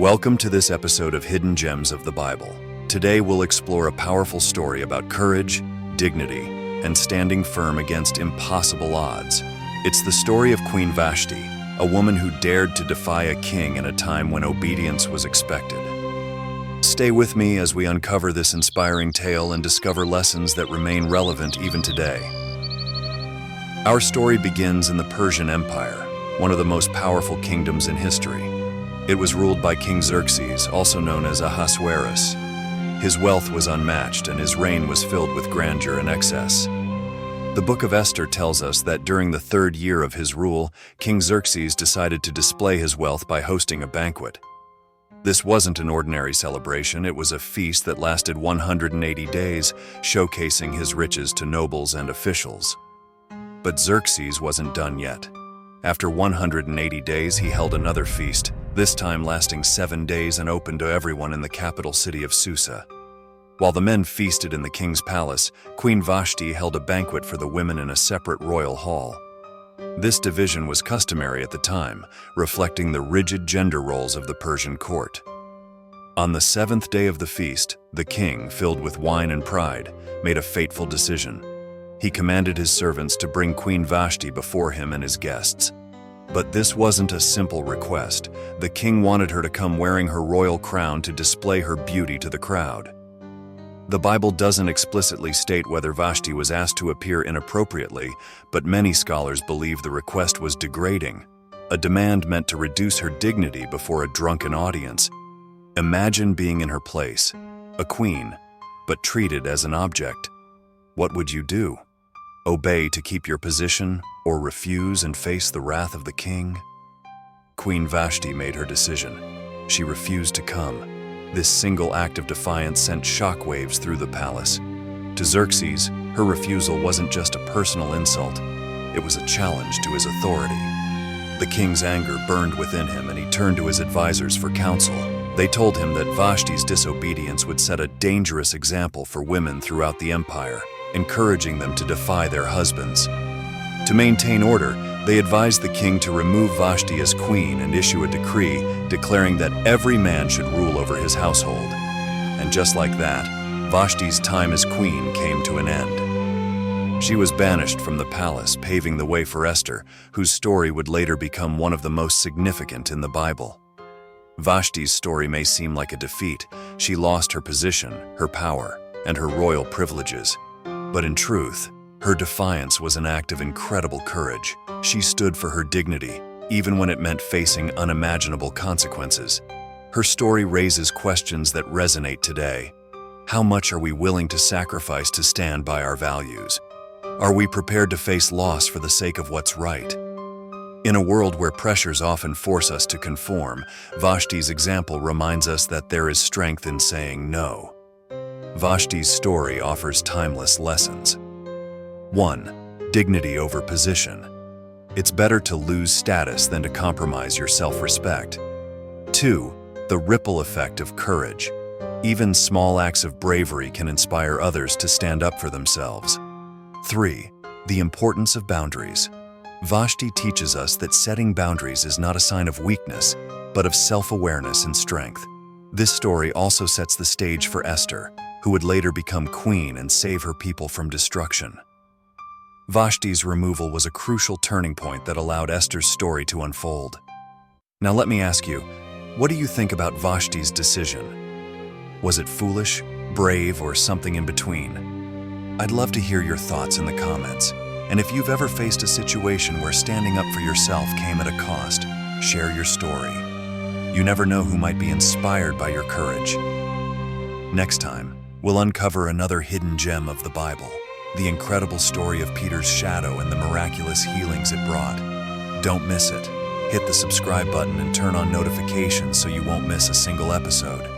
Welcome to this episode of Hidden Gems of the Bible. Today we'll explore a powerful story about courage, dignity, and standing firm against impossible odds. It's the story of Queen Vashti, a woman who dared to defy a king in a time when obedience was expected. Stay with me as we uncover this inspiring tale and discover lessons that remain relevant even today. Our story begins in the Persian Empire, one of the most powerful kingdoms in history. It was ruled by King Xerxes, also known as Ahasuerus. His wealth was unmatched, and his reign was filled with grandeur and excess. The book of Esther tells us that during the third year of his rule, King Xerxes decided to display his wealth by hosting a banquet. This wasn't an ordinary celebration, it was a feast that lasted 180 days, showcasing his riches to nobles and officials. But Xerxes wasn't done yet. After 180 days, he held another feast, this time lasting 7 days and open to everyone in the capital city of Susa. While the men feasted in the king's palace, Queen Vashti held a banquet for the women in a separate royal hall. This division was customary at the time, reflecting the rigid gender roles of the Persian court. On the 7th day of the feast, the king, filled with wine and pride, made a fateful decision. He commanded his servants to bring Queen Vashti before him and his guests. But this wasn't a simple request. The king wanted her to come wearing her royal crown to display her beauty to the crowd. The Bible doesn't explicitly state whether Vashti was asked to appear inappropriately, but many scholars believe the request was degrading, a demand meant to reduce her dignity before a drunken audience. Imagine being in her place, a queen, but treated as an object. What would you do? Obey to keep your position, or refuse and face the wrath of the king? Queen Vashti made her decision. She refused to come. This single act of defiance sent shockwaves through the palace. To Xerxes, her refusal wasn't just a personal insult, it was a challenge to his authority. The king's anger burned within him, and he turned to his advisors for counsel. They told him that Vashti's disobedience would set a dangerous example for women throughout the empire, encouraging them to defy their husbands. To maintain order, they advised the king to remove Vashti as queen and issue a decree declaring that every man should rule over his household. And just like that, Vashti's time as queen came to an end. She was banished from the palace, paving the way for Esther, whose story would later become one of the most significant in the Bible. Vashti's story may seem like a defeat. She lost her position, her power, and her royal privileges. But in truth, her defiance was an act of incredible courage. She stood for her dignity, even when it meant facing unimaginable consequences. Her story raises questions that resonate today. How much are we willing to sacrifice to stand by our values? Are we prepared to face loss for the sake of what's right? In a world where pressures often force us to conform, Vashti's example reminds us that there is strength in saying no. Vashti's story offers timeless lessons. 1. Dignity over position. It's better to lose status than to compromise your self-respect. 2. The ripple effect of courage. Even small acts of bravery can inspire others to stand up for themselves. 3. The importance of boundaries. Vashti teaches us that setting boundaries is not a sign of weakness, but of self-awareness and strength. This story also sets the stage for Esther, who would later become queen and save her people from destruction. Vashti's removal was a crucial turning point that allowed Esther's story to unfold. Now let me ask you, what do you think about Vashti's decision? Was it foolish, brave, or something in between? I'd love to hear your thoughts in the comments. And if you've ever faced a situation where standing up for yourself came at a cost, share your story. You never know who might be inspired by your courage. Next time, we'll uncover another hidden gem of the Bible, the incredible story of Peter's shadow and the miraculous healings it brought. Don't miss it. Hit the subscribe button and turn on notifications so you won't miss a single episode.